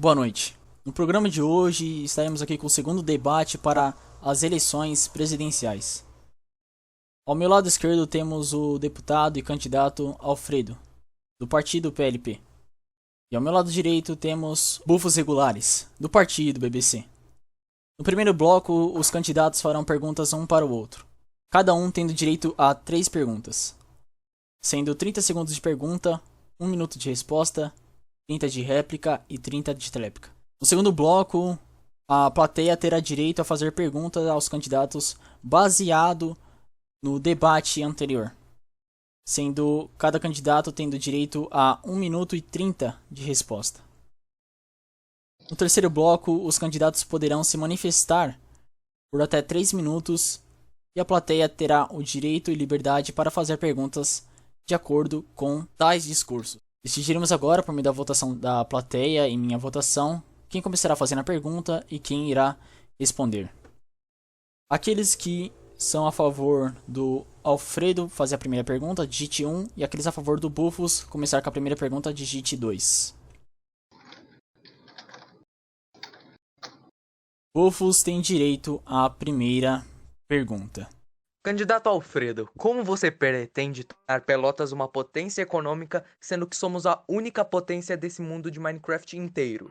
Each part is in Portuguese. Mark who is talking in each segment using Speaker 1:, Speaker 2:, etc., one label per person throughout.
Speaker 1: Boa noite. No programa de hoje estaremos aqui com o segundo debate para as eleições presidenciais. Ao meu lado esquerdo temos o deputado e candidato Alfredo, do partido PLP. E ao meu lado direito temos bufos regulares, do partido BBC. No primeiro bloco, os candidatos farão perguntas um para o outro, cada um tendo direito a 3 perguntas, sendo 30 segundos de pergunta, 1 minuto de resposta, 30 de réplica e 30 de tréplica. No segundo bloco, a plateia terá direito a fazer perguntas aos candidatos baseado no debate anterior, sendo cada candidato tendo direito a 1 minuto e 30 de resposta. No terceiro bloco, os candidatos poderão se manifestar por até 3 minutos e a plateia terá o direito e liberdade para fazer perguntas de acordo com tais discursos. Decidiremos agora, por meio da votação da plateia e minha votação, quem começará fazendo a pergunta e quem irá responder. Aqueles que são a favor do Alfredo fazer a primeira pergunta, digite 1, e aqueles a favor do Bufos começar com a primeira pergunta, digite 2. Bufos tem direito à primeira pergunta.
Speaker 2: Candidato Alfredo, como você pretende tornar Pelotas uma potência econômica, sendo que somos a única potência desse mundo de Minecraft inteiro?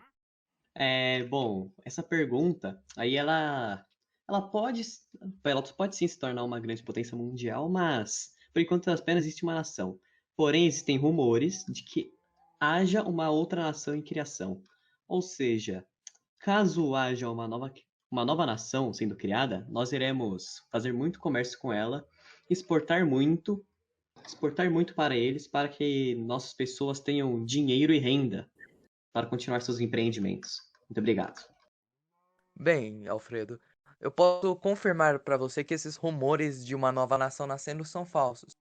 Speaker 3: Bom, essa pergunta, aí ela pode, Pelotas pode sim se tornar uma grande potência mundial, mas por enquanto apenas existe uma nação. Porém, existem rumores de que haja uma outra nação em criação. Ou seja, caso haja uma nova nação sendo criada, nós iremos fazer muito comércio com ela, exportar muito para eles, para que nossas pessoas tenham dinheiro e renda para continuar seus empreendimentos. Muito obrigado.
Speaker 2: Bem, Alfredo, eu posso confirmar para você que esses rumores de uma nova nação nascendo são falsos,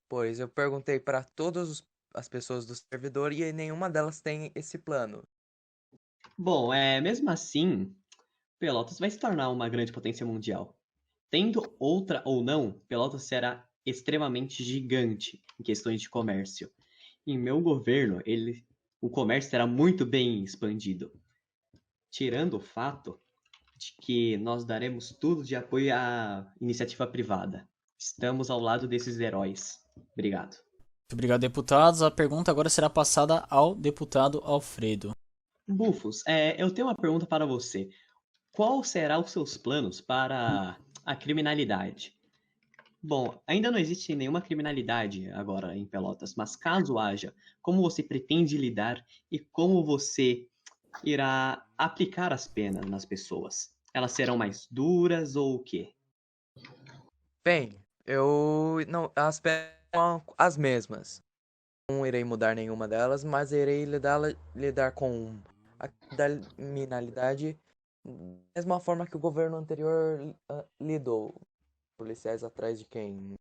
Speaker 2: pois eu perguntei para todas as pessoas do servidor e nenhuma delas tem esse plano.
Speaker 3: Bom, mesmo assim, Pelotas vai se tornar uma grande potência mundial. Tendo outra ou não, Pelotas será extremamente gigante em questões de comércio. Em meu governo, o comércio será muito bem expandido, tirando o fato de que nós daremos tudo de apoio à iniciativa privada. Estamos ao lado desses heróis. Obrigado.
Speaker 1: Muito obrigado, deputados. A pergunta agora será passada ao deputado Alfredo.
Speaker 3: Bufos, eu tenho uma pergunta para você. Qual serão os seus planos para a criminalidade? Bom, ainda não existe nenhuma criminalidade agora em Pelotas, mas caso haja, como você pretende lidar e como você irá aplicar as penas nas pessoas? Elas serão mais duras ou o quê?
Speaker 2: Bem, eu não as peças são as mesmas. Não irei mudar nenhuma delas, mas irei lidar com a criminalidade da mesma forma que o governo anterior lidou. Policiais atrás de quem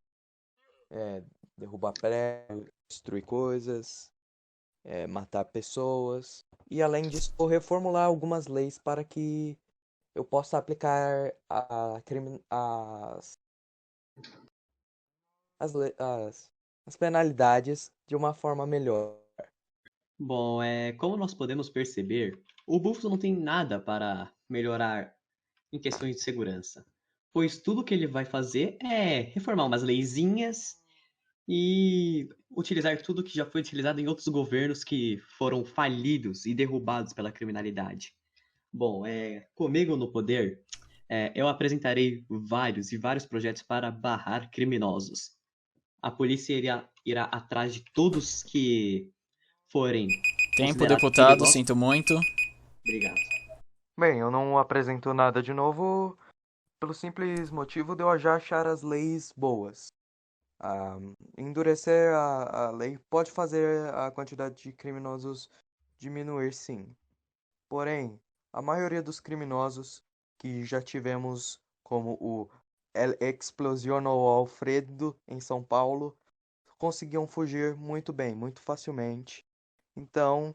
Speaker 2: derrubar prédio, destruir coisas, matar pessoas. E além disso, vou reformular algumas leis para que eu possa aplicar as penalidades de uma forma melhor.
Speaker 3: Bom, como nós podemos perceber, o Bufos não tem nada para melhorar em questões de segurança, pois tudo que ele vai fazer é reformar umas leizinhas e utilizar tudo que já foi utilizado em outros governos que foram falidos e derrubados pela criminalidade. Bom, comigo no poder, eu apresentarei vários e vários projetos para barrar criminosos. A polícia irá atrás de todos que forem
Speaker 1: Tempo,
Speaker 3: considerados
Speaker 1: deputado.
Speaker 3: criminosos.
Speaker 1: Sinto muito.
Speaker 3: Obrigado.
Speaker 2: Bem, eu não apresento nada de novo pelo simples motivo de eu já achar as leis boas. Ah, endurecer a lei pode fazer a quantidade de criminosos diminuir, sim. Porém, a maioria dos criminosos que já tivemos, como o El Explosiono Alfredo em São Paulo, conseguiam fugir muito bem, muito facilmente. Então,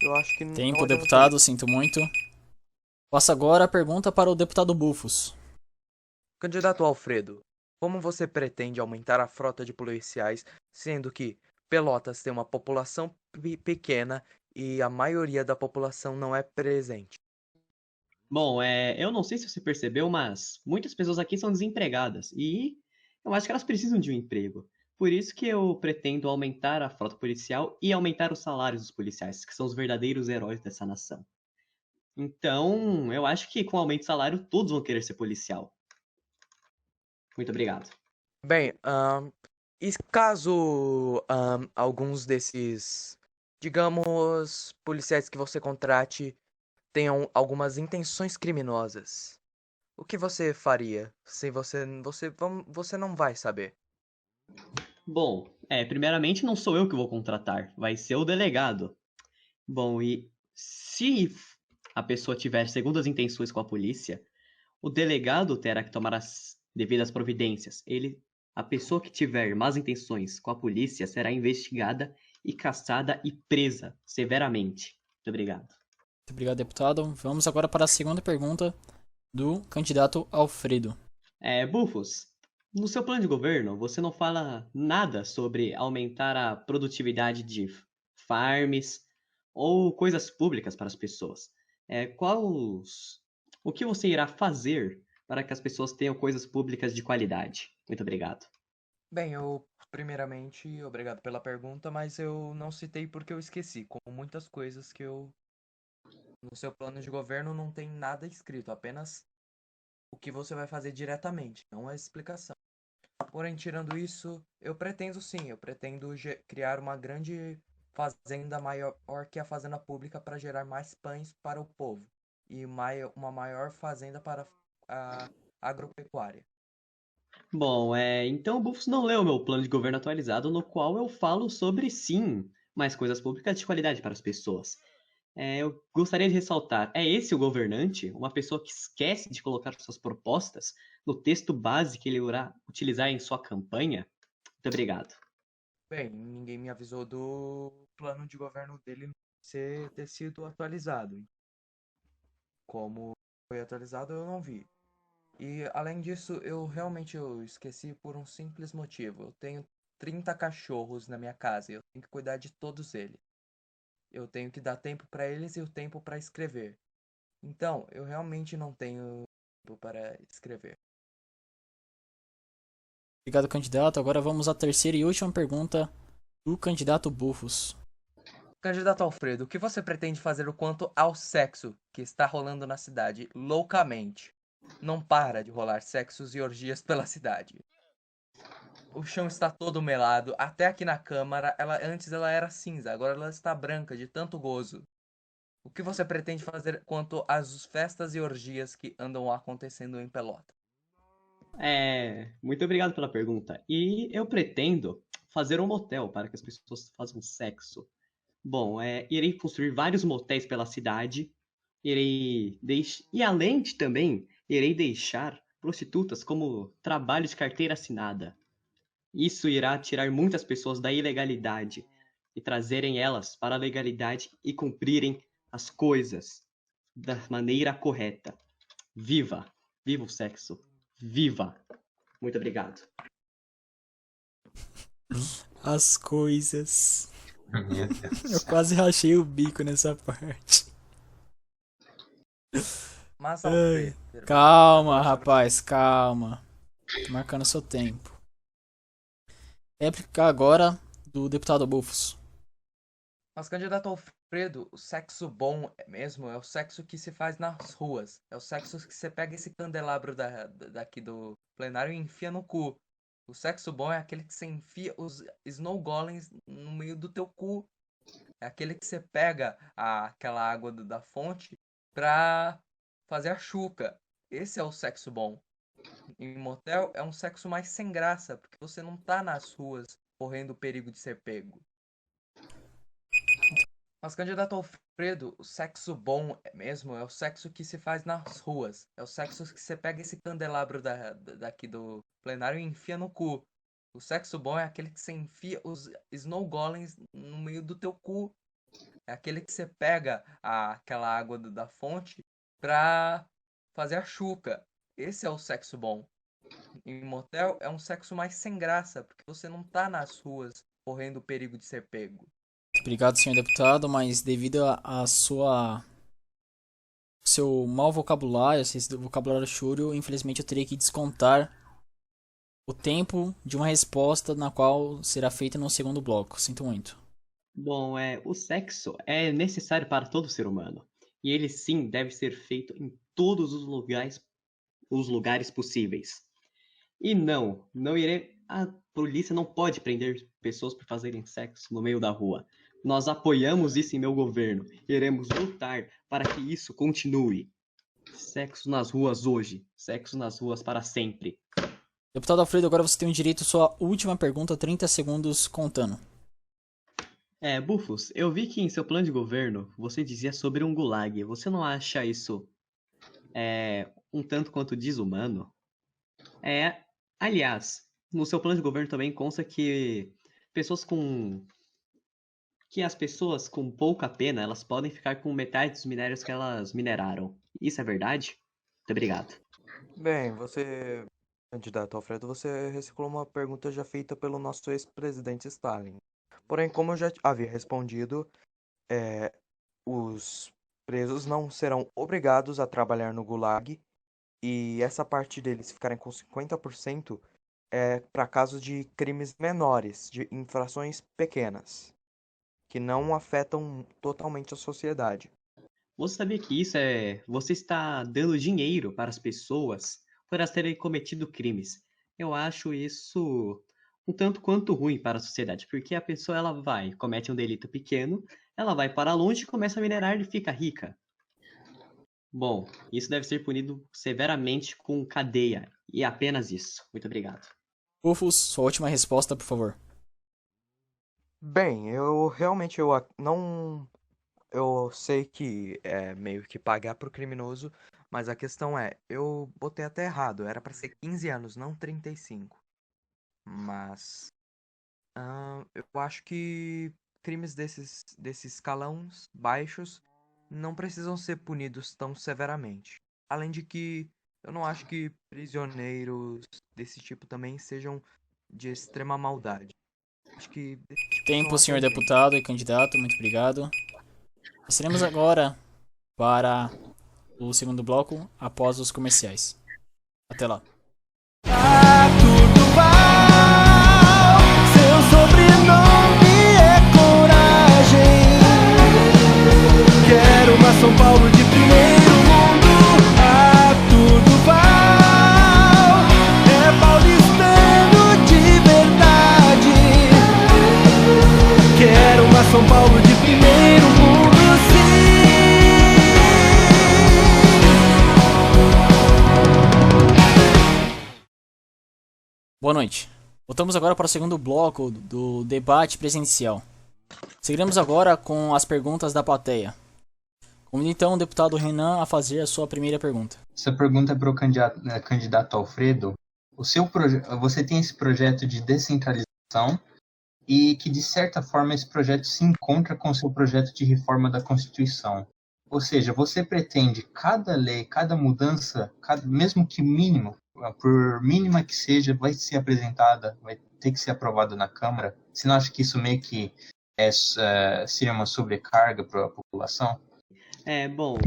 Speaker 2: eu acho que não
Speaker 1: Tempo,
Speaker 2: adiantaria.
Speaker 1: deputado. Sinto muito. Passo agora a pergunta para o deputado Bufos.
Speaker 2: Candidato Alfredo, como você pretende aumentar a frota de policiais, sendo que Pelotas tem uma população pequena e a maioria da população não é presente.
Speaker 3: Bom, eu não sei se você percebeu, mas muitas pessoas aqui são desempregadas e eu acho que elas precisam de um emprego. Por isso que eu pretendo aumentar a frota policial e aumentar os salários dos policiais, que são os verdadeiros heróis dessa nação. Então, eu acho que com o aumento de salário, todos vão querer ser policial. Muito obrigado.
Speaker 2: Bem, e caso alguns desses, digamos, policiais que você contrate tenham algumas intenções criminosas, o que você faria? Se você não vai saber.
Speaker 3: Bom, primeiramente não sou eu que vou contratar, vai ser o delegado. Bom, e se a pessoa tiver segundas intenções com a polícia, o delegado terá que tomar as devidas providências. A pessoa que tiver más intenções com a polícia será investigada e caçada e presa severamente. Muito obrigado.
Speaker 1: Muito obrigado, deputado. Vamos agora para a segunda pergunta do candidato Alfredo.
Speaker 3: Bufos, no seu plano de governo, você não fala nada sobre aumentar a produtividade de farms ou coisas públicas para as pessoas. O que você irá fazer para que as pessoas tenham coisas públicas de qualidade? Muito obrigado.
Speaker 2: Bem, primeiramente, obrigado pela pergunta, mas eu não citei porque eu esqueci, como muitas coisas que no seu plano de governo não tem nada escrito, apenas o que você vai fazer diretamente, não a explicação. Porém, tirando isso, eu pretendo criar uma grande fazenda maior que a fazenda pública para gerar mais pães para o povo e uma maior fazenda para a agropecuária.
Speaker 3: Bom, então o Bufos não leu o meu plano de governo atualizado, no qual eu falo sobre, sim, mais coisas públicas de qualidade para as pessoas. Eu gostaria de ressaltar, é esse o governante? Uma pessoa que esquece de colocar suas propostas no texto base que ele irá utilizar em sua campanha? Muito obrigado.
Speaker 2: Bem, ninguém me avisou do plano de governo dele ter sido atualizado. Como foi atualizado, eu não vi. E além disso, eu esqueci por um simples motivo. Eu tenho 30 cachorros na minha casa e eu tenho que cuidar de todos eles. Eu tenho que dar tempo para eles e o tempo para escrever. Então, eu realmente não tenho tempo para escrever.
Speaker 1: Obrigado, candidato. Agora vamos à terceira e última pergunta do candidato Bufos.
Speaker 2: Candidato Alfredo, o que você pretende fazer quanto ao sexo que está rolando na cidade loucamente? Não para de rolar sexos e orgias pela cidade. O chão está todo melado, até aqui na câmara, antes ela era cinza, agora ela está branca de tanto gozo. O que você pretende fazer quanto às festas e orgias que andam acontecendo em Pelota?
Speaker 3: Muito obrigado pela pergunta. E eu pretendo fazer um motel para que as pessoas façam sexo. Bom, irei construir vários motéis pela cidade. E além de também, irei deixar prostitutas como trabalho de carteira assinada. Isso irá tirar muitas pessoas da ilegalidade e trazerem elas para a legalidade e cumprirem as coisas da maneira correta. Viva! Viva o sexo! Viva! Muito obrigado.
Speaker 1: As coisas.
Speaker 4: Meu Deus do
Speaker 1: Eu
Speaker 4: céu.
Speaker 1: quase rachei o bico nessa parte.
Speaker 2: Mas,
Speaker 1: Ai,
Speaker 2: Alfredo,
Speaker 1: calma, rapaz, calma. Tô marcando seu tempo. Réplica agora do deputado Bufos.
Speaker 2: Mas, candidato Alfredo, o sexo bom mesmo é o sexo que se faz nas ruas. É o sexo que você pega esse candelabro daqui do plenário e enfia no cu. O sexo bom é aquele que você enfia os snow golems no meio do teu cu. É aquele que você pega aquela água da fonte pra fazer a chuca. Esse é o sexo bom. Em motel é um sexo mais sem graça, porque você não tá nas ruas correndo o perigo de ser pego. Mas, candidato Alfredo, o sexo bom mesmo é o sexo que se faz nas ruas. É o sexo que você pega esse candelabro daqui do plenário e enfia no cu. O sexo bom é aquele que você enfia os snow golems no meio do teu cu. É aquele que você pega aquela água da fonte pra fazer a chuca. Esse é o sexo bom. Em motel é um sexo mais sem graça, porque você não tá nas ruas correndo o perigo de ser pego.
Speaker 1: Obrigado, senhor deputado, mas devido a seu mau vocabulário, esse vocabulário chúrio, infelizmente eu teria que descontar o tempo de uma resposta na qual será feita no segundo bloco. Sinto muito.
Speaker 3: Bom, o sexo é necessário para todo ser humano. E ele sim deve ser feito em todos os lugares possíveis. E não irei. A polícia não pode prender pessoas por fazerem sexo no meio da rua. Nós apoiamos isso em meu governo. Iremos lutar para que isso continue. Sexo nas ruas hoje, sexo nas ruas para sempre.
Speaker 1: Deputado Alfredo, agora você tem o direito à sua última pergunta, 30 segundos contando.
Speaker 3: Bufos, eu vi que em seu plano de governo você dizia sobre um gulag. Você não acha isso um tanto quanto desumano? Aliás, no seu plano de governo também consta que as pessoas com pouca pena, elas podem ficar com metade dos minérios que elas mineraram. Isso é verdade? Muito obrigado.
Speaker 2: Bem, candidato Alfredo, você reciclou uma pergunta já feita pelo nosso ex-presidente Stalin. Porém, como eu já havia respondido, os presos não serão obrigados a trabalhar no Gulag e essa parte deles ficarem com 50% é para casos de crimes menores, de infrações pequenas, que não afetam totalmente a sociedade.
Speaker 3: Você sabia que você está dando dinheiro para as pessoas por elas terem cometido crimes? Eu acho isso um tanto quanto ruim para a sociedade, porque a pessoa comete um delito pequeno, ela vai para longe, começa a minerar e fica rica. Bom, isso deve ser punido severamente com cadeia, e apenas isso. Muito obrigado.
Speaker 1: Rufus, sua última resposta, por favor.
Speaker 2: Bem, eu realmente não. Eu sei que é meio que pagar pro criminoso, mas a questão é, eu botei até errado, era pra ser 15 anos, não 35. Mas eu acho que crimes desses escalões baixos não precisam ser punidos tão severamente. Além de que eu não acho que prisioneiros desse tipo também sejam de extrema maldade. Acho que desse tipo são
Speaker 1: Tempo, senhor
Speaker 2: até bem.
Speaker 1: deputado e candidato, muito obrigado. Passaremos agora para o segundo bloco após os comerciais. Até lá.
Speaker 4: Seu sobrenome é coragem. Quero uma São Paulo de primeiro mundo. Tudo val. É paulistano de verdade. Quero uma São Paulo de primeiro mundo, sim.
Speaker 1: Boa noite. Voltamos agora para o segundo bloco do debate presencial. Seguiremos agora com as perguntas da plateia. Convido então o deputado Renan a fazer a sua primeira pergunta.
Speaker 5: Essa pergunta é para o candidato Alfredo. Você tem esse projeto de descentralização e que, de certa forma, esse projeto se encontra com o seu projeto de reforma da Constituição. Ou seja, você pretende cada lei, cada mudança, mesmo que mínimo, por mínima que seja, vai ser apresentada, vai ter que ser aprovada na Câmara? Você não acha que isso meio que seria uma sobrecarga para a população?
Speaker 3: Bom,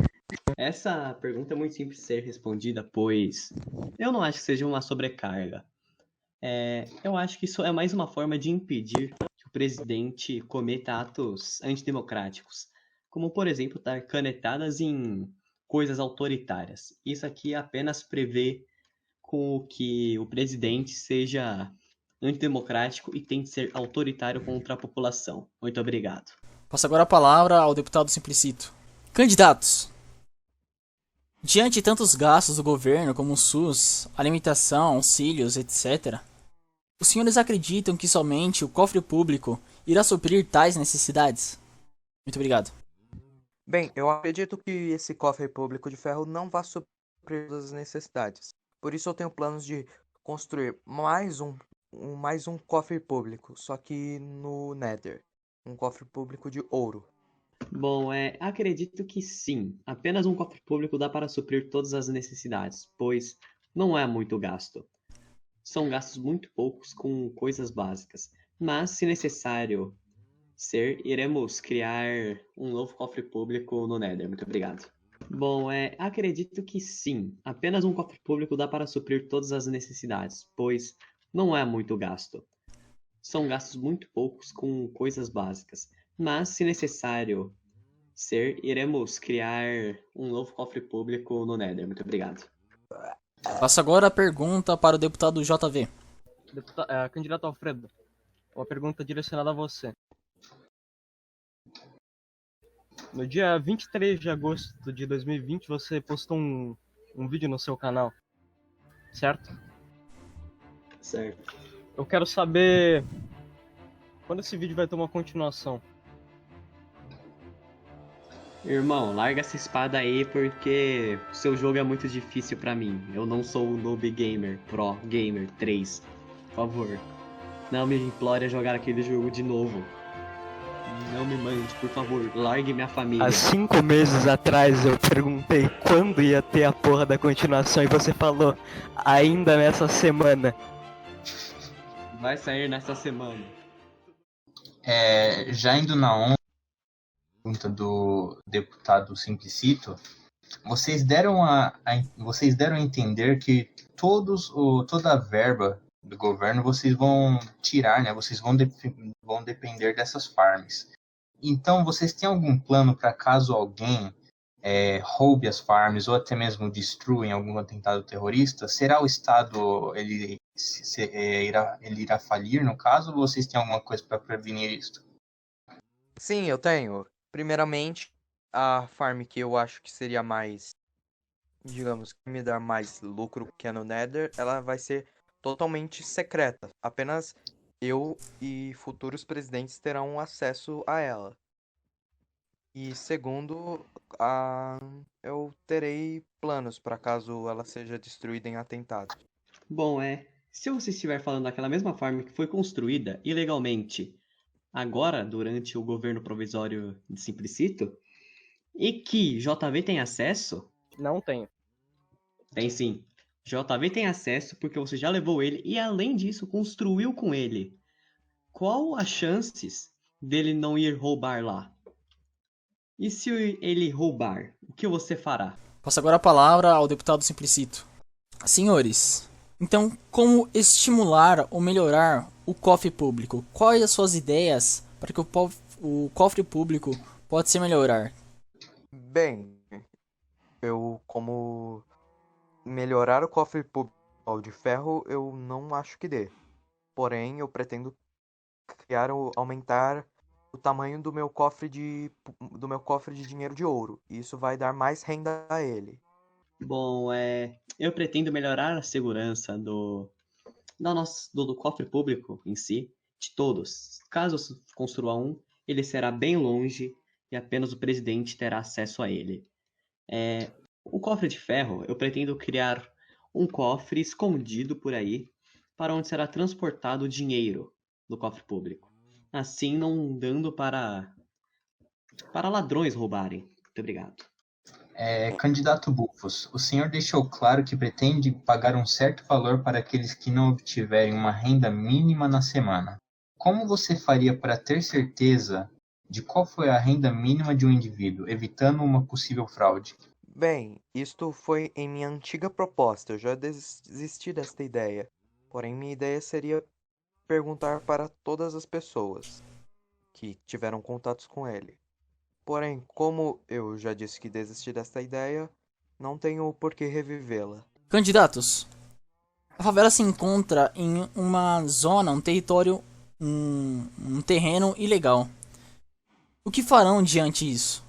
Speaker 3: essa pergunta é muito simples de ser respondida, pois eu não acho que seja uma sobrecarga. Eu acho que isso é mais uma forma de impedir que o presidente cometa atos antidemocráticos, como, por exemplo, dar canetadas em coisas autoritárias. Isso aqui apenas prevê com que o presidente seja antidemocrático e tente ser autoritário contra a população. Muito obrigado.
Speaker 1: Passo agora a palavra ao deputado Simplicito. Candidatos! Diante de tantos gastos do governo, como o SUS, alimentação, auxílios, etc., os senhores acreditam que somente o cofre público irá suprir tais necessidades? Muito obrigado.
Speaker 2: Bem, eu acredito que esse cofre público de ferro não vai suprir todas as necessidades. Por isso eu tenho planos de construir mais um cofre público, só que no Nether. Um cofre público de ouro.
Speaker 3: Bom, acredito que sim. Apenas um cofre público dá para suprir todas as necessidades, pois não é muito gasto. São gastos muito poucos com coisas básicas. Mas, se necessário Ser, iremos criar um novo cofre público no Nether. Muito obrigado. Bom, acredito que sim. Apenas um cofre público dá para suprir todas as necessidades, pois não é muito gasto. São gastos muito poucos com coisas básicas. Mas, se necessário ser, iremos criar um novo cofre público no Nether. Muito obrigado.
Speaker 1: Passo agora a pergunta para o deputado JV.
Speaker 6: Candidato Alfredo, uma pergunta direcionada a você. No dia 23 de agosto de 2020, você postou um vídeo no seu canal, certo?
Speaker 3: Certo.
Speaker 6: Eu quero saber quando esse vídeo vai ter uma continuação.
Speaker 3: Irmão, larga essa espada aí porque o seu jogo é muito difícil pra mim. Eu não sou o Noob Gamer Pro Gamer 3. Por favor, não me implore a jogar aquele jogo de novo. Não me mande, por favor, largue minha família.
Speaker 6: Há 5 meses atrás eu perguntei quando ia ter a porra da continuação e você falou ainda nessa semana.
Speaker 3: Vai sair nessa semana.
Speaker 5: Já indo na onda, pergunta do deputado Simplicito, vocês deram a entender que toda a verba do governo vocês vão tirar, né? Vocês vão depender dessas farms. Então, vocês têm algum plano para caso alguém roube as farms ou até mesmo destrua em algum atentado terrorista? Será o Estado, ele irá falir no caso, ou vocês têm alguma coisa para prevenir isso?
Speaker 2: Sim, eu tenho. Primeiramente, a farm que eu acho que seria mais, digamos, que me dar mais lucro que a no Nether, ela vai ser totalmente secreta. Apenas eu e futuros presidentes terão acesso a ela. E segundo, eu terei planos para caso ela seja destruída em atentado.
Speaker 3: Bom, se você estiver falando daquela mesma farm que foi construída ilegalmente agora, durante o governo provisório de Simplicito, e que JV tem acesso,
Speaker 6: Não tenho.
Speaker 3: tem sim. JV tem acesso porque você já levou ele e, além disso, construiu com ele. Qual as chances dele não ir roubar lá? E se ele roubar, o que você fará?
Speaker 1: Passo agora a palavra ao deputado Simplicito. Senhores, então como estimular ou melhorar o cofre público? Quais as suas ideias para que o cofre público pode se melhorar?
Speaker 2: Bem, eu como melhorar o cofre público de ferro, eu não acho que dê. Porém, eu pretendo aumentar o tamanho do meu cofre de dinheiro de ouro. E isso vai dar mais renda a ele.
Speaker 3: Bom, eu pretendo melhorar a segurança do cofre público em si, de todos. Caso eu construa um, ele será bem longe e apenas o presidente terá acesso a ele. O cofre de ferro, eu pretendo criar um cofre escondido por aí, para onde será transportado o dinheiro do cofre público. Assim, não dando para ladrões roubarem. Muito obrigado.
Speaker 5: Candidato Bufos, o senhor deixou claro que pretende pagar um certo valor para aqueles que não obtiverem uma renda mínima na semana. Como você faria para ter certeza de qual foi a renda mínima de um indivíduo, evitando uma possível fraude?
Speaker 2: Bem, isto foi em minha antiga proposta. Eu já desisti desta ideia. Porém, minha ideia seria perguntar para todas as pessoas que tiveram contatos com ele. Porém, como eu já disse que desisti desta ideia, não tenho por que revivê-la.
Speaker 1: Candidatos, a favela se encontra em uma zona, um território, um terreno ilegal. O que farão diante disso?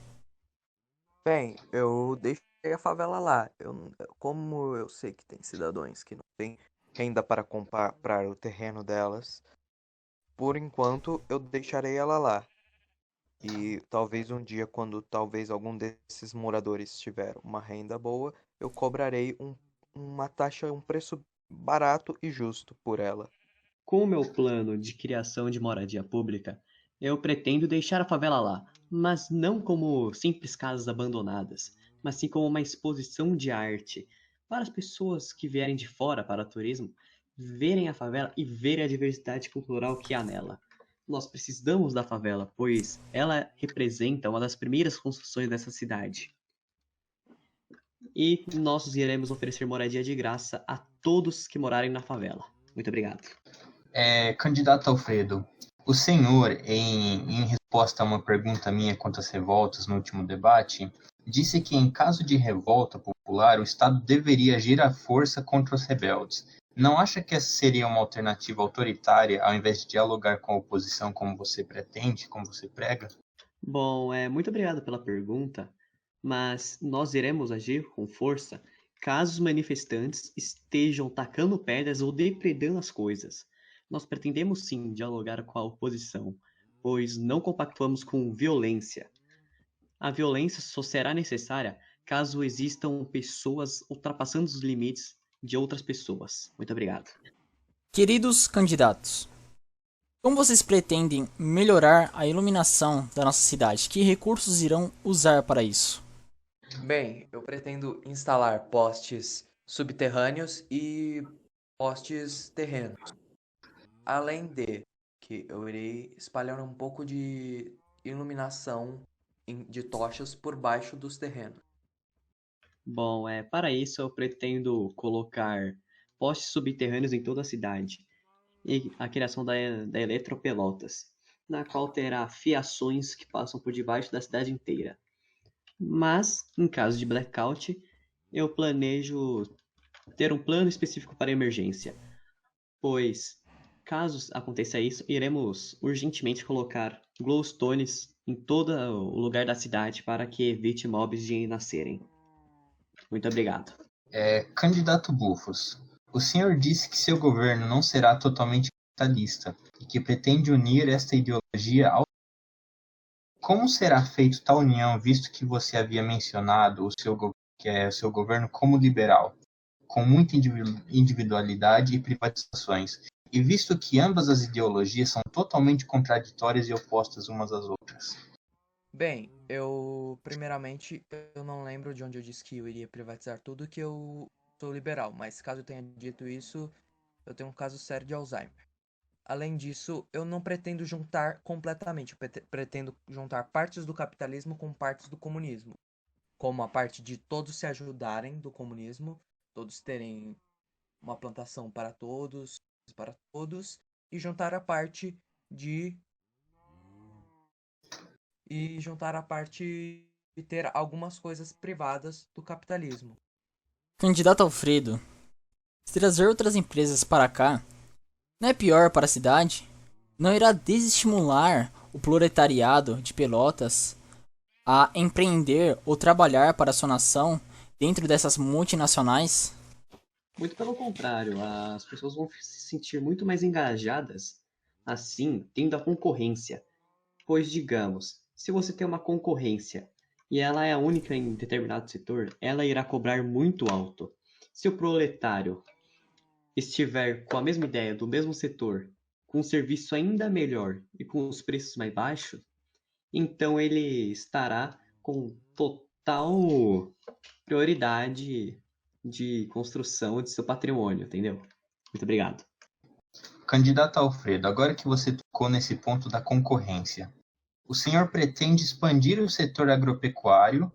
Speaker 2: Bem, eu deixei a favela lá. Como eu sei que tem cidadãos que não têm renda para comprar o terreno delas, por enquanto eu deixarei ela lá. E talvez um dia, quando talvez algum desses moradores tiver uma renda boa, eu cobrarei uma taxa, um preço barato e justo por ela.
Speaker 3: Com o meu plano de criação de moradia pública, eu pretendo deixar a favela lá, mas não como simples casas abandonadas, mas sim como uma exposição de arte para as pessoas que vierem de fora para turismo verem a favela e verem a diversidade cultural que há nela. Nós precisamos da favela, pois ela representa uma das primeiras construções dessa cidade. E nós iremos oferecer moradia de graça a todos que morarem na favela. Muito obrigado.
Speaker 5: Candidato Alfredo, o senhor, em resposta a uma pergunta minha quanto às revoltas no último debate, disse que em caso de revolta popular, o Estado deveria agir à força contra os rebeldes. Não acha que essa seria uma alternativa autoritária ao invés de dialogar com a oposição como você pretende, como você prega?
Speaker 3: Bom, muito obrigado pela pergunta, mas nós iremos agir com força caso os manifestantes estejam tacando pedras ou depredando as coisas. Nós pretendemos sim dialogar com a oposição, pois não compactuamos com violência. A violência só será necessária caso existam pessoas ultrapassando os limites de outras pessoas. Muito obrigado.
Speaker 1: Queridos candidatos, como vocês pretendem melhorar a iluminação da nossa cidade? Que recursos irão usar para isso?
Speaker 2: Bem, eu pretendo instalar postes subterrâneos e postes terrenos. Além de que eu irei espalhar um pouco de iluminação de tochas por baixo dos terrenos.
Speaker 3: Bom, para isso eu pretendo colocar postes subterrâneos em toda a cidade e a criação da Eletropelotas, na qual terá fiações que passam por debaixo da cidade inteira. Mas, em caso de blackout, eu planejo ter um plano específico para emergência, pois, caso aconteça isso, iremos urgentemente colocar glowstones em todo o lugar da cidade para que evite mobs de nascerem. Muito obrigado.
Speaker 5: Candidato Bufos, o senhor disse que seu governo não será totalmente capitalista e que pretende unir esta ideologia ao... Como será feito tal união, visto que você havia mencionado o seu governo como liberal, com muita individualidade e privatizações, e visto que ambas as ideologias são totalmente contraditórias e opostas umas às outras?
Speaker 2: Bem, primeiramente, eu não lembro de onde eu disse que eu iria privatizar tudo, que eu sou liberal, mas caso eu tenha dito isso, eu tenho um caso sério de Alzheimer. Além disso, eu não pretendo juntar completamente, eu pretendo juntar partes do capitalismo com partes do comunismo, como a parte de todos se ajudarem do comunismo, todos terem uma plantação para todos, e juntar a parte de ter algumas coisas privadas do capitalismo.
Speaker 1: Candidato Alfredo, se trazer outras empresas para cá, não é pior para a cidade? Não irá desestimular o proletariado de Pelotas a empreender ou trabalhar para a sua nação dentro dessas multinacionais?
Speaker 3: Muito pelo contrário, as pessoas vão se sentir muito mais engajadas, assim, tendo a concorrência. Pois, digamos, se você tem uma concorrência e ela é a única em determinado setor, ela irá cobrar muito alto. Se o proletário estiver com a mesma ideia do mesmo setor, com um serviço ainda melhor e com os preços mais baixos, então ele estará com total prioridade de construção de seu patrimônio, entendeu? Muito obrigado.
Speaker 5: Candidato Alfredo, agora que você tocou nesse ponto da concorrência, o senhor pretende expandir o setor agropecuário,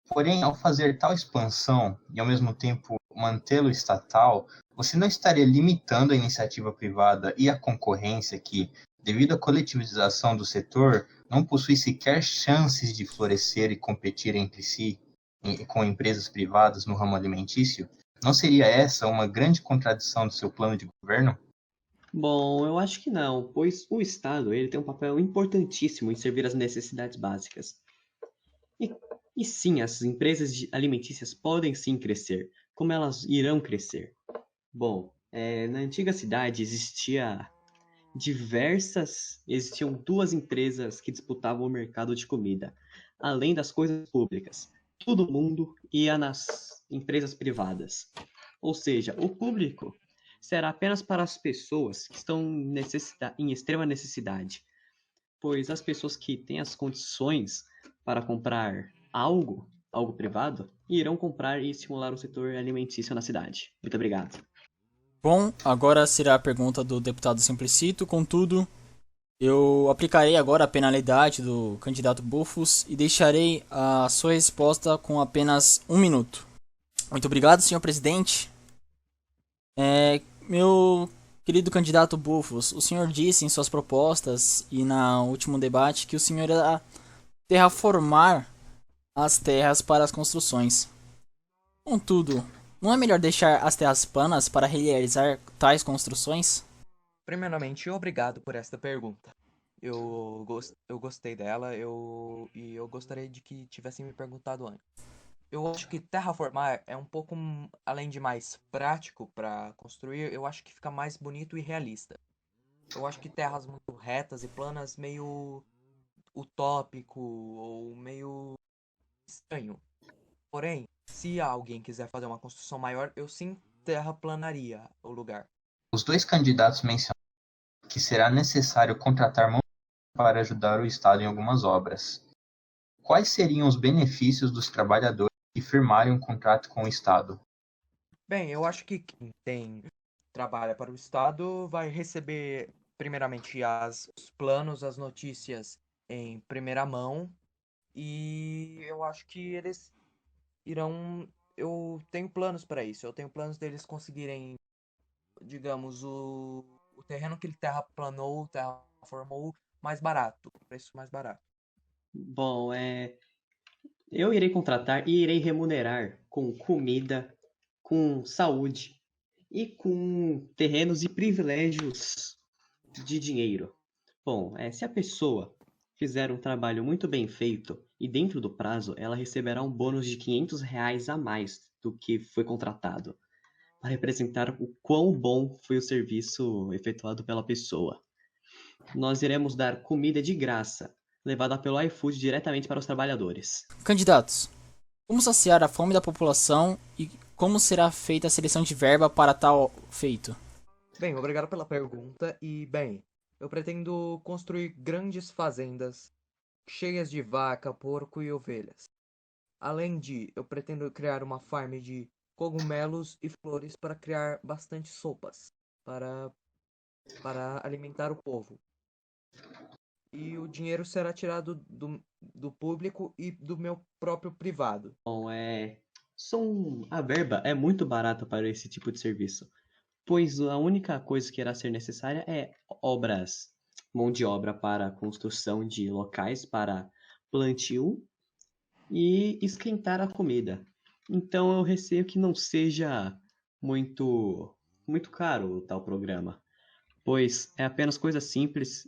Speaker 5: porém, ao fazer tal expansão e, ao mesmo tempo, mantê-lo estatal, você não estaria limitando a iniciativa privada e a concorrência que, devido à coletivização do setor, não possui sequer chances de florescer e competir entre si com empresas privadas no ramo alimentício? Não seria essa uma grande contradição do seu plano de governo?
Speaker 3: Bom, eu acho que não, pois o Estado ele tem um papel importantíssimo em servir às necessidades básicas. E sim, essas empresas alimentícias podem sim crescer. Como elas irão crescer? Bom, na antiga cidade existiam duas empresas que disputavam o mercado de comida, além das coisas públicas. Todo mundo ia nas empresas privadas. Ou seja, o público será apenas para as pessoas que estão em extrema necessidade, pois as pessoas que têm as condições para comprar algo privado, irão comprar e estimular o setor alimentício na cidade. Muito obrigado.
Speaker 1: Bom, agora será a pergunta do deputado Simplicito, contudo, Eu aplicarei agora a penalidade do candidato Bufos e deixarei a sua resposta com apenas 1 minuto. Muito obrigado, senhor presidente. Meu querido candidato Bufos, o senhor disse em suas propostas e no último debate que o senhor irá terraformar as terras para as construções. Contudo, não é melhor deixar as terras planas para realizar tais construções?
Speaker 2: Primeiramente, obrigado por esta pergunta. Eu gostei dela, e eu gostaria de que tivessem me perguntado antes. Eu acho que terraformar é um pouco, além de mais prático para construir, eu acho que fica mais bonito e realista. Eu acho que terras muito retas e planas meio utópico ou meio estranho. Porém, se alguém quiser fazer uma construção maior, eu sim terraplanaria o lugar.
Speaker 5: Os dois candidatos mencionaram que será necessário contratar mão para ajudar o Estado em algumas obras. Quais seriam os benefícios dos trabalhadores que firmarem um contrato com o Estado?
Speaker 2: Bem, eu acho que quem trabalha para o Estado vai receber, primeiramente, os planos, as notícias em primeira mão, e eu acho que eles irão. Eu tenho planos para isso. Eu tenho planos deles conseguirem, digamos, o terreno que ele terraplanou, terraformou mais barato, preço mais barato.
Speaker 3: Bom, eu irei contratar e irei remunerar com comida, com saúde e com terrenos e privilégios de dinheiro. Bom, se a pessoa fizer um trabalho muito bem feito e dentro do prazo, ela receberá um bônus de R$ 500 a mais do que foi contratado, para representar o quão bom foi o serviço efetuado pela pessoa. Nós iremos dar comida de graça, levada pelo iFood diretamente para os trabalhadores.
Speaker 1: Candidatos, como saciar a fome da população e como será feita a seleção de verba para tal feito?
Speaker 2: Bem, obrigado pela pergunta. E, bem, eu pretendo construir grandes fazendas cheias de vaca, porco e ovelhas. Além de, eu pretendo criar uma farm de cogumelos e flores para criar bastante sopas para, para alimentar o povo. E o dinheiro será tirado do público e do meu próprio privado.
Speaker 3: Bom, a verba é muito barata para esse tipo de serviço, pois a única coisa que irá ser necessária é mão de obra para construção de locais para plantio e esquentar a comida. Então eu receio que não seja muito caro o tal programa, pois é apenas coisas simples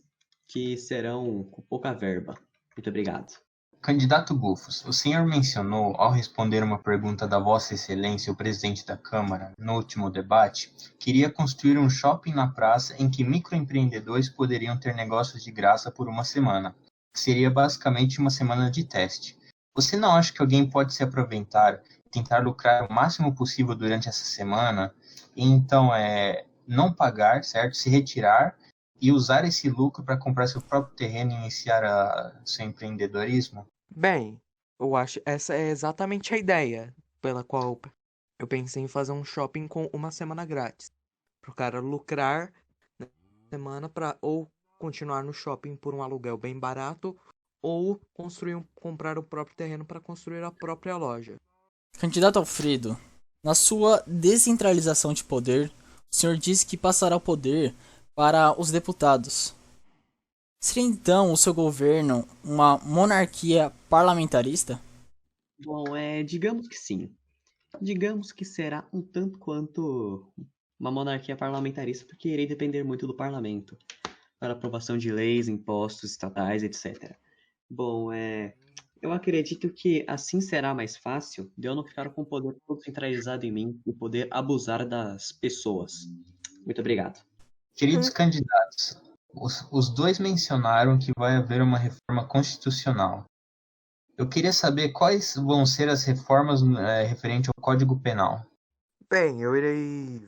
Speaker 3: que serão com pouca verba. Muito obrigado.
Speaker 5: Candidato Bufos, o senhor mencionou, ao responder uma pergunta da Vossa Excelência, o presidente da Câmara, no último debate, que iria construir um shopping na praça em que microempreendedores poderiam ter negócios de graça por uma semana, que seria basicamente uma semana de teste. Você não acha que alguém pode se aproveitar e tentar lucrar o máximo possível durante essa semana, e então não pagar, certo? Se retirar e usar esse lucro para comprar seu próprio terreno e iniciar seu empreendedorismo?
Speaker 2: Bem, eu acho essa é exatamente a ideia pela qual eu pensei em fazer um shopping com uma semana grátis. Para o cara lucrar na semana para ou continuar no shopping por um aluguel bem barato ou comprar o próprio terreno para construir a própria loja.
Speaker 1: Candidato Alfredo, na sua descentralização de poder, o senhor disse que passará o poder para os deputados. Seria então o seu governo uma monarquia parlamentarista?
Speaker 3: Bom, digamos que sim. Digamos que será um tanto quanto uma monarquia parlamentarista, porque irei depender muito do parlamento para aprovação de leis, impostos estatais, etc. Bom, eu acredito que assim será mais fácil de eu não ficar com o poder todo centralizado em mim e poder abusar das pessoas. Muito obrigado.
Speaker 5: Queridos candidatos, os dois mencionaram que vai haver uma reforma constitucional. Eu queria saber quais vão ser as reformas referente ao Código Penal.
Speaker 2: Bem, eu irei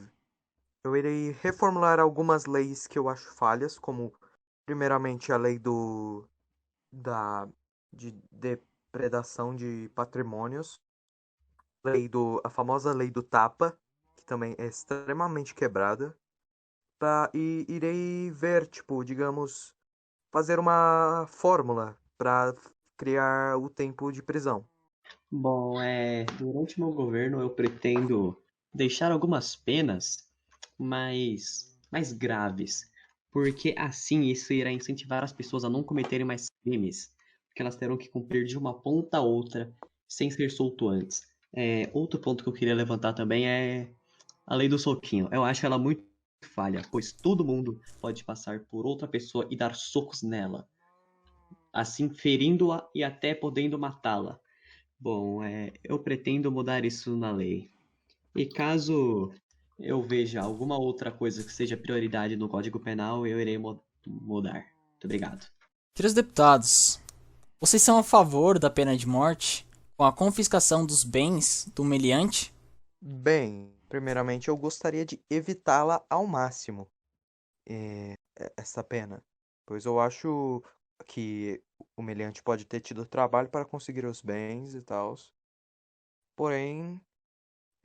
Speaker 2: reformular algumas leis que eu acho falhas, como primeiramente a lei de depredação de patrimônios, a famosa lei do tapa, que também é extremamente quebrada, e irei ver, tipo, digamos, fazer uma fórmula para criar o tempo de prisão.
Speaker 3: Bom, durante meu governo eu pretendo deixar algumas penas mais graves, porque assim isso irá incentivar as pessoas a não cometerem mais crimes, porque elas terão que cumprir de uma ponta a outra sem ser solto antes. Outro ponto que eu queria levantar também é a lei do soquinho. Eu acho ela muito falha, pois todo mundo pode passar por outra pessoa e dar socos nela, assim ferindo-a e até podendo matá-la. Bom, eu pretendo mudar isso na lei. E caso eu veja alguma outra coisa que seja prioridade no Código Penal, eu irei mudar. Muito obrigado.
Speaker 1: Queridos deputados, vocês são a favor da pena de morte com a confiscação dos bens do meliante?
Speaker 2: Bem, primeiramente eu gostaria de evitá-la ao máximo, essa pena, pois eu acho que o meliante pode ter tido trabalho para conseguir os bens e tal. Porém,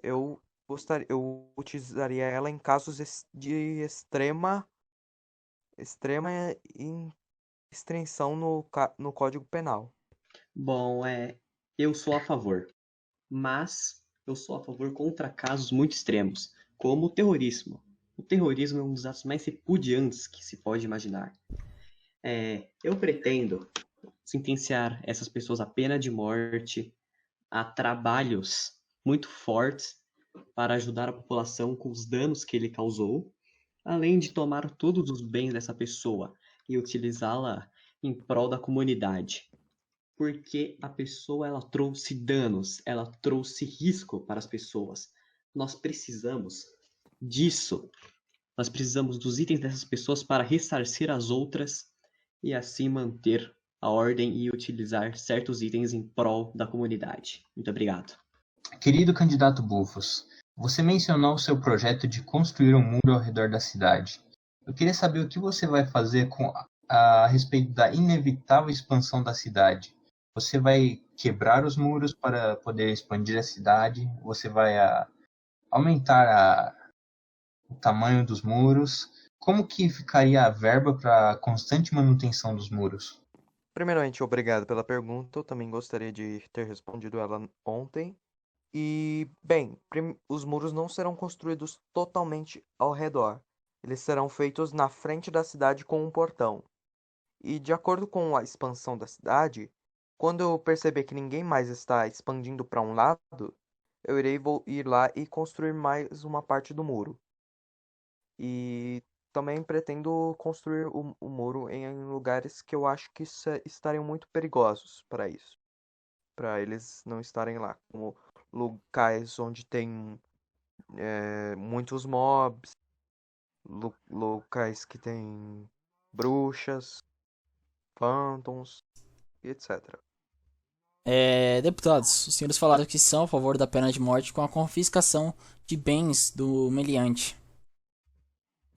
Speaker 2: eu utilizaria ela em casos de extrema extensão no Código Penal.
Speaker 3: Bom, eu sou a favor, mas eu sou a favor contra casos muito extremos, como o terrorismo. O terrorismo é um dos atos mais repudiantes que se pode imaginar. Eu pretendo sentenciar essas pessoas à pena de morte, a trabalhos muito fortes para ajudar a população com os danos que ele causou, além de tomar todos os bens dessa pessoa e utilizá-la em prol da comunidade. Porque a pessoa ela trouxe danos, ela trouxe risco para as pessoas. Nós precisamos disso. Nós precisamos dos itens dessas pessoas para ressarcir as outras e assim manter a ordem e utilizar certos itens em prol da comunidade. Muito obrigado.
Speaker 5: Querido candidato Bufos, você mencionou o seu projeto de construir um muro ao redor da cidade. Eu queria saber o que você vai fazer a respeito da inevitável expansão da cidade. Você vai quebrar os muros para poder expandir a cidade? Você vai aumentar o tamanho dos muros? Como que ficaria a verba para a constante manutenção dos muros?
Speaker 2: Primeiramente, obrigado pela pergunta. Eu também gostaria de ter respondido ela ontem. E, bem, os muros não serão construídos totalmente ao redor. Eles serão feitos na frente da cidade com um portão. E, de acordo com a expansão da cidade, quando eu perceber que ninguém mais está expandindo para um lado, eu irei ir lá e construir mais uma parte do muro. E também pretendo construir o muro em lugares que eu acho que estariam muito perigosos para isso. Para eles não estarem lá, como locais onde tem muitos mobs, locais que tem bruxas, phantoms, e etc.
Speaker 1: Deputados, os senhores falaram que são a favor da pena de morte com a confiscação de bens do meliante.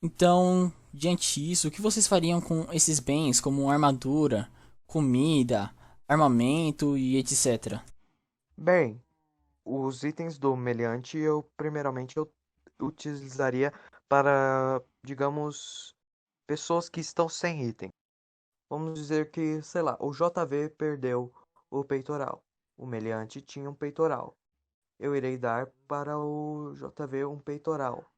Speaker 1: Então, diante disso, o que vocês fariam com esses bens, como armadura, comida, armamento e etc?
Speaker 2: Bem, os itens do meliante eu utilizaria para, digamos, pessoas que estão sem item. Vamos dizer que, sei lá, o JV perdeu o peitoral. O meliante tinha um peitoral. Eu irei dar para o JV um peitoral.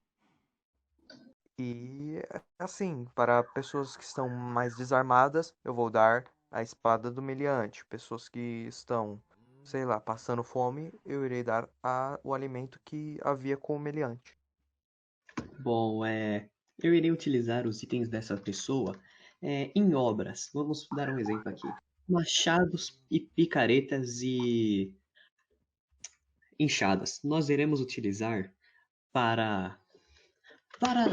Speaker 2: E assim, para pessoas que estão mais desarmadas, eu vou dar a espada do meliante. Pessoas que estão, sei lá, passando fome, eu irei dar o alimento que havia com o meliante.
Speaker 3: Bom, eu irei utilizar os itens dessa pessoa em obras. Vamos dar um exemplo aqui. Machados e picaretas e enxadas. Nós iremos utilizar para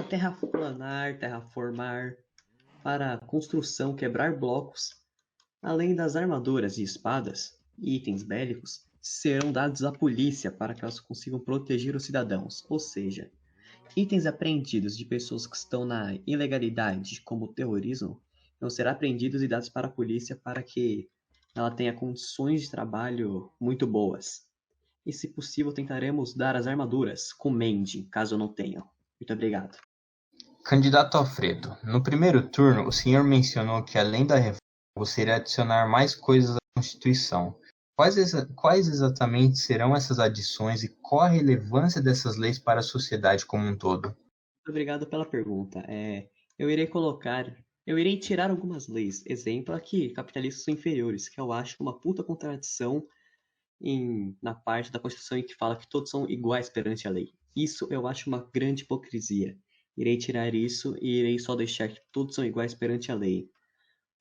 Speaker 3: terraplanar, terraformar, para construção, quebrar blocos, além das armaduras e espadas e itens bélicos, serão dados à polícia para que elas consigam proteger os cidadãos. Ou seja, itens apreendidos de pessoas que estão na ilegalidade, como o terrorismo, vão ser apreendidos e dados para a polícia para que ela tenha condições de trabalho muito boas. E, se possível, tentaremos dar as armaduras com mending, caso não tenham. Muito obrigado.
Speaker 5: Candidato Alfredo, no primeiro turno, o senhor mencionou que, além da reforma, você irá adicionar mais coisas à Constituição. Quais exatamente serão essas adições e qual a relevância dessas leis para a sociedade como um todo?
Speaker 3: Muito obrigado pela pergunta. Eu irei tirar algumas leis. Exemplo aqui, capitalistas são inferiores, que eu acho uma puta contradição na parte da Constituição em que fala que todos são iguais perante a lei. Isso eu acho uma grande hipocrisia. Irei tirar isso e irei só deixar que todos são iguais perante a lei.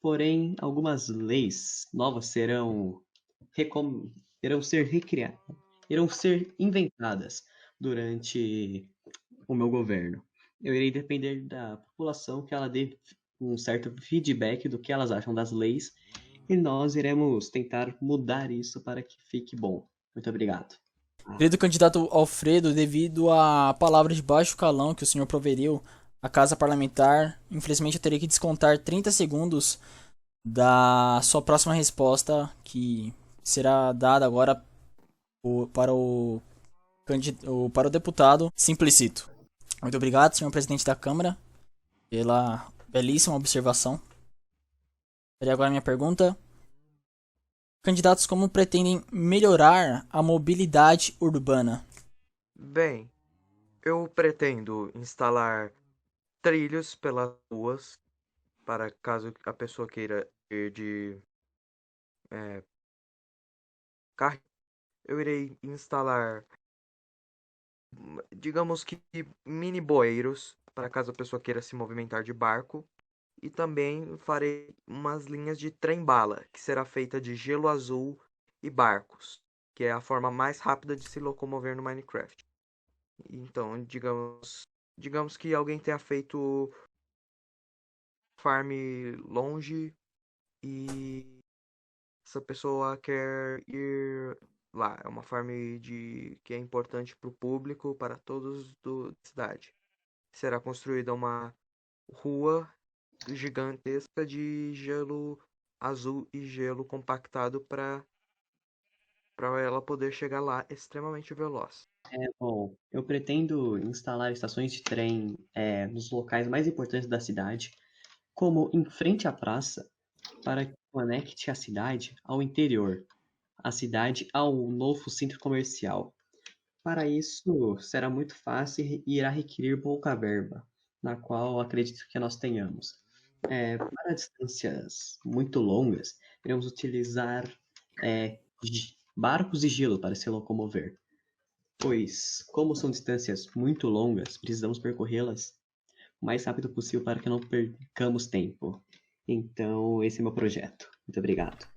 Speaker 3: Porém, algumas leis novas irão ser recriadas, irão ser inventadas durante o meu governo. Eu irei depender da população que ela dê um certo feedback do que elas acham das leis e nós iremos tentar mudar isso para que fique bom. Muito obrigado.
Speaker 1: Querido candidato Alfredo, devido à palavra de baixo calão que o senhor proferiu à Casa Parlamentar, infelizmente eu terei que descontar 30 segundos da sua próxima resposta, que será dada agora para o deputado Simplicito. Muito obrigado, senhor presidente da Câmara, pela belíssima observação. E agora minha pergunta. Candidatos, como pretendem melhorar a mobilidade urbana?
Speaker 2: Bem, eu pretendo instalar trilhos pelas ruas para caso a pessoa queira ir de carro. Eu irei instalar, digamos que mini bueiros para caso a pessoa queira se movimentar de barco. E também farei umas linhas de trem-bala, que será feita de gelo azul e barcos, que é a forma mais rápida de se locomover no Minecraft. Então, digamos que alguém tenha feito farm longe e essa pessoa quer ir lá. É uma farm que é importante para o público, para todos da cidade. Será construída uma rua gigantesca de gelo azul e gelo compactado para ela poder chegar lá extremamente veloz.
Speaker 3: Bom, eu pretendo instalar estações de trem nos locais mais importantes da cidade, como em frente à praça, para que conecte a cidade ao interior, a cidade ao novo centro comercial. Para isso, será muito fácil e irá requerer pouca verba, na qual acredito que nós tenhamos. Para distâncias muito longas, iremos utilizar barcos de gelo para se locomover, pois, como são distâncias muito longas, precisamos percorrê-las o mais rápido possível para que não percamos tempo. Então, esse é meu projeto. Muito obrigado.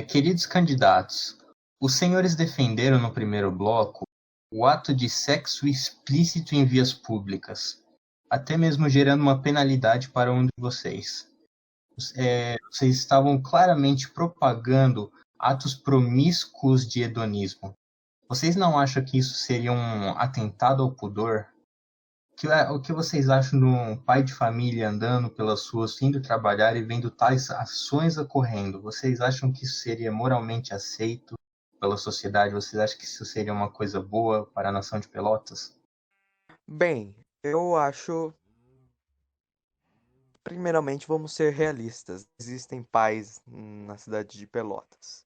Speaker 5: Queridos candidatos, os senhores defenderam no primeiro bloco o ato de sexo explícito em vias públicas, até mesmo gerando uma penalidade para um de vocês. Vocês estavam claramente propagando atos promíscuos de hedonismo. Vocês não acham que isso seria um atentado ao pudor? O que vocês acham de um pai de família andando pelas ruas, indo trabalhar e vendo tais ações ocorrendo? Vocês acham que isso seria moralmente aceito pela sociedade? Vocês acham que isso seria uma coisa boa para a nação de Pelotas?
Speaker 2: Bem, eu acho. Primeiramente, vamos ser realistas. Existem pais na cidade de Pelotas.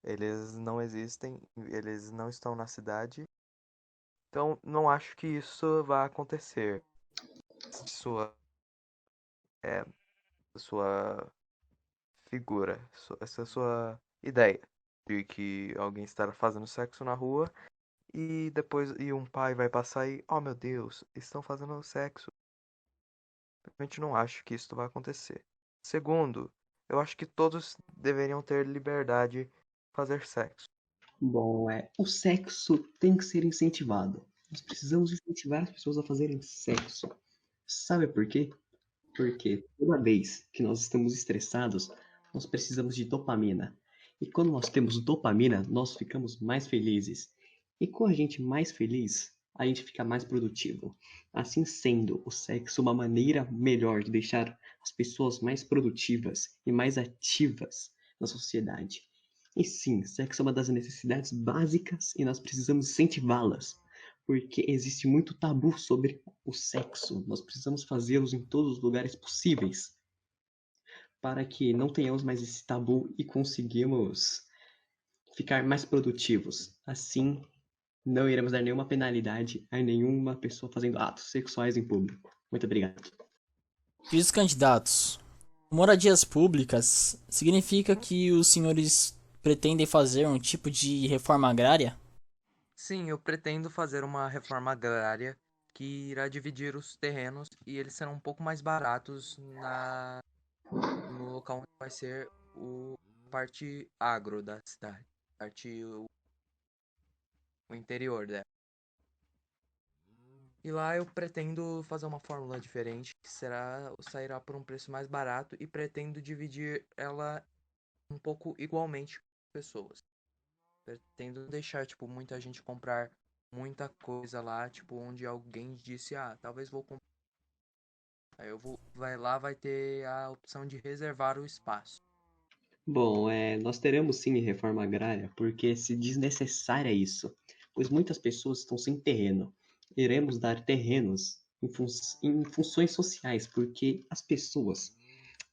Speaker 2: Eles não existem, eles não estão na cidade. Então, não acho que isso vá acontecer. Sua figura, essa sua ideia de que alguém estará fazendo sexo na rua e depois um pai vai passar e, oh meu Deus, estão fazendo sexo. Realmente não acho que isso vai acontecer. Segundo, eu acho que todos deveriam ter liberdade de fazer sexo.
Speaker 3: Bom, o sexo tem que ser incentivado. Nós precisamos incentivar as pessoas a fazerem sexo. Sabe por quê? Porque toda vez que nós estamos estressados, nós precisamos de dopamina. E quando nós temos dopamina, nós ficamos mais felizes. E com a gente mais feliz, a gente fica mais produtivo. Assim sendo, o sexo uma maneira melhor de deixar as pessoas mais produtivas e mais ativas na sociedade. E sim, sexo é uma das necessidades básicas e nós precisamos incentivá-las. porque existe muito tabu sobre o sexo. Nós precisamos fazê-los em todos os lugares possíveis para que não tenhamos mais esse tabu e conseguimos ficar mais produtivos. Assim, não iremos dar nenhuma penalidade a nenhuma pessoa fazendo atos sexuais em público. Muito obrigado.
Speaker 1: Queridos candidatos, moradias públicas significa que os senhores pretendem fazer um tipo de reforma agrária?
Speaker 2: Sim, eu pretendo fazer uma reforma agrária que irá dividir os terrenos e eles serão um pouco mais baratos no local onde vai ser a parte agro da cidade, o interior dela. E lá eu pretendo fazer uma fórmula diferente, que sairá por um preço mais barato e pretendo dividir ela um pouco igualmente com as pessoas. Pretendo deixar, tipo, muita gente comprar muita coisa lá, tipo, onde alguém disse, talvez vou comprar. Aí vai ter a opção de reservar o espaço.
Speaker 3: Bom, nós teremos sim reforma agrária, porque se desnecessária isso, pois muitas pessoas estão sem terreno. Iremos dar terrenos em funções sociais, porque as pessoas,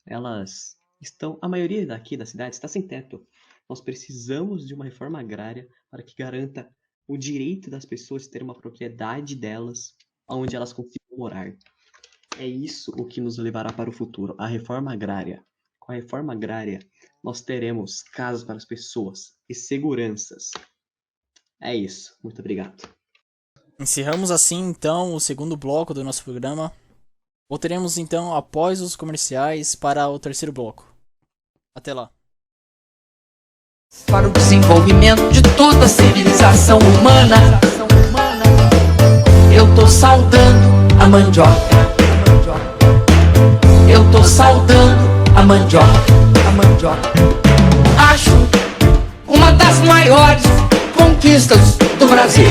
Speaker 3: elas estão, a maioria daqui da cidade está sem teto. Nós precisamos de uma reforma agrária para que garanta o direito das pessoas terem uma propriedade delas, onde elas consigam morar. É isso o que nos levará para o futuro, a reforma agrária. Com a reforma agrária, nós teremos casas para as pessoas e seguranças. É isso. Muito obrigado.
Speaker 1: Encerramos assim então o segundo bloco do nosso programa. Voltaremos então após os comerciais para o terceiro bloco. Até lá.
Speaker 4: Para o desenvolvimento de toda a civilização humana, eu tô saudando a mandioca. Eu tô saudando a mandioca. Acho uma das maiores conquistas do Brasil.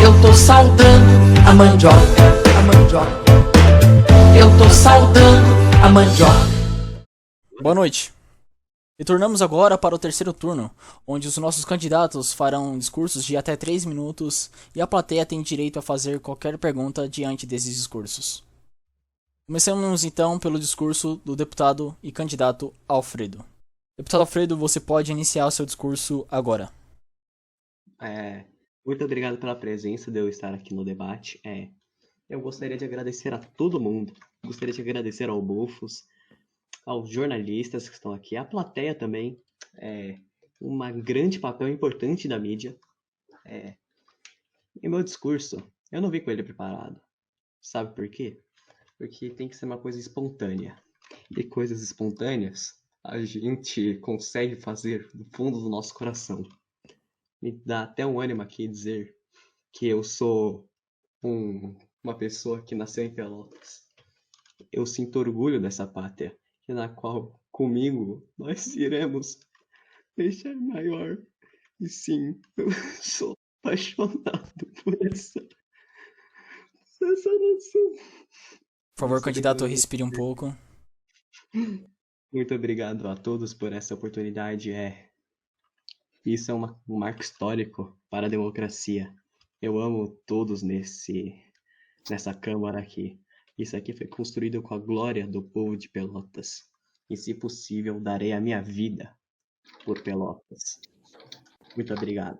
Speaker 4: Eu tô saudando a mandioca. Eu tô saudando a mandioca.
Speaker 1: Boa noite. Retornamos agora para o terceiro turno, onde os nossos candidatos farão discursos de até 3 minutos e a plateia tem direito a fazer qualquer pergunta diante desses discursos. Começamos então pelo discurso do deputado e candidato Alfredo. Deputado Alfredo, você pode iniciar o seu discurso agora.
Speaker 3: Muito obrigado pela presença de eu estar aqui no debate. Eu gostaria de agradecer a todo mundo. Gostaria de agradecer ao Bufos, aos jornalistas que estão aqui, à plateia também. Um grande papel importante da mídia. E meu discurso, eu não vim com ele preparado. Sabe por quê? Porque tem que ser uma coisa espontânea. E coisas espontâneas a gente consegue fazer do fundo do nosso coração. Me dá até um ânimo aqui dizer que eu sou uma pessoa que nasceu em Pelotas. Eu sinto orgulho dessa pátria, na qual comigo nós iremos deixar maior. E sim, eu sou apaixonado por essa nação.
Speaker 1: Por favor, candidato, respire um pouco.
Speaker 3: Muito obrigado a todos por essa oportunidade. Isso é um marco histórico para a democracia. Eu amo todos nessa Câmara aqui. Isso aqui foi construído com a glória do povo de Pelotas. E, se possível, darei a minha vida por Pelotas. Muito obrigado.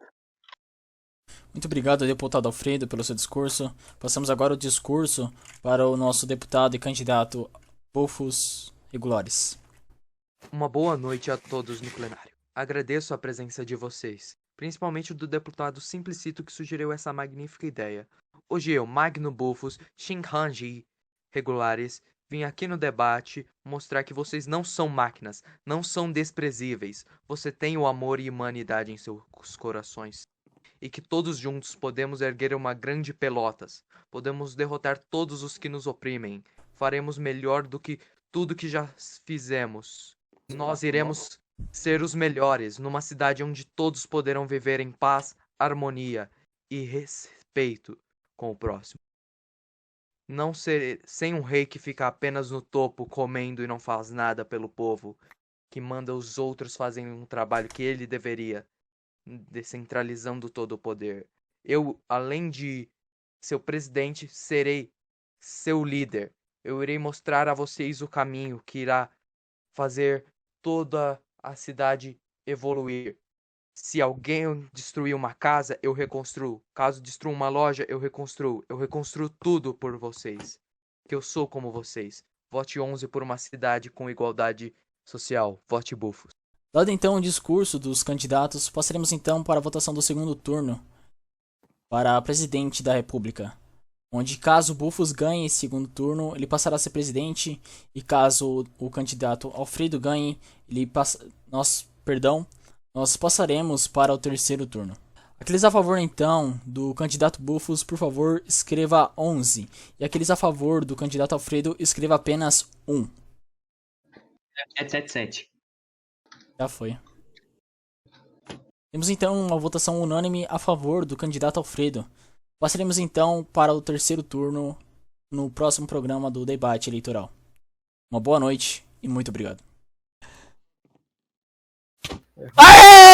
Speaker 1: Muito obrigado, deputado Alfredo, pelo seu discurso. Passamos agora o discurso para o nosso deputado e candidato Bufos Regulares.
Speaker 2: Uma boa noite a todos no plenário. Agradeço a presença de vocês, principalmente do deputado Simplicito que sugeriu essa magnífica ideia. Hoje eu, Magno Bufos Shinkanji Regulares, vim aqui no debate mostrar que vocês não são máquinas, não são desprezíveis. Você tem o amor e humanidade em seus corações. E que todos juntos podemos erguer uma grande Pelotas. Podemos derrotar todos os que nos oprimem. Faremos melhor do que tudo que já fizemos. Nós iremos ser os melhores numa cidade onde todos poderão viver em paz, harmonia e respeito com o próximo. Não ser sem um rei que fica apenas no topo comendo e não faz nada pelo povo, que manda os outros fazerem um trabalho que ele deveria, descentralizando todo o poder. Eu, além de seu presidente, serei seu líder. Eu irei mostrar a vocês o caminho que irá fazer toda a cidade evoluir. Se alguém destruir uma casa, eu reconstruo. Caso destrua uma loja, eu reconstruo. Eu reconstruo tudo por vocês. Que eu sou como vocês. Vote 11 por uma cidade com igualdade social. Vote Bufos.
Speaker 1: Dado então o discurso dos candidatos, passaremos então para a votação do segundo turno para presidente da República, onde caso Bufos ganhe esse segundo turno, ele passará a ser presidente, e caso o candidato Alfredo ganhe, nós passaremos para o terceiro turno. Aqueles a favor então do candidato Bufos, por favor, escreva 11, e aqueles a favor do candidato Alfredo, escreva apenas 1.
Speaker 3: 777.
Speaker 1: Já foi. Temos então uma votação unânime a favor do candidato Alfredo. Passaremos então para o terceiro turno no próximo programa do debate eleitoral. Uma boa noite e muito obrigado. Aê!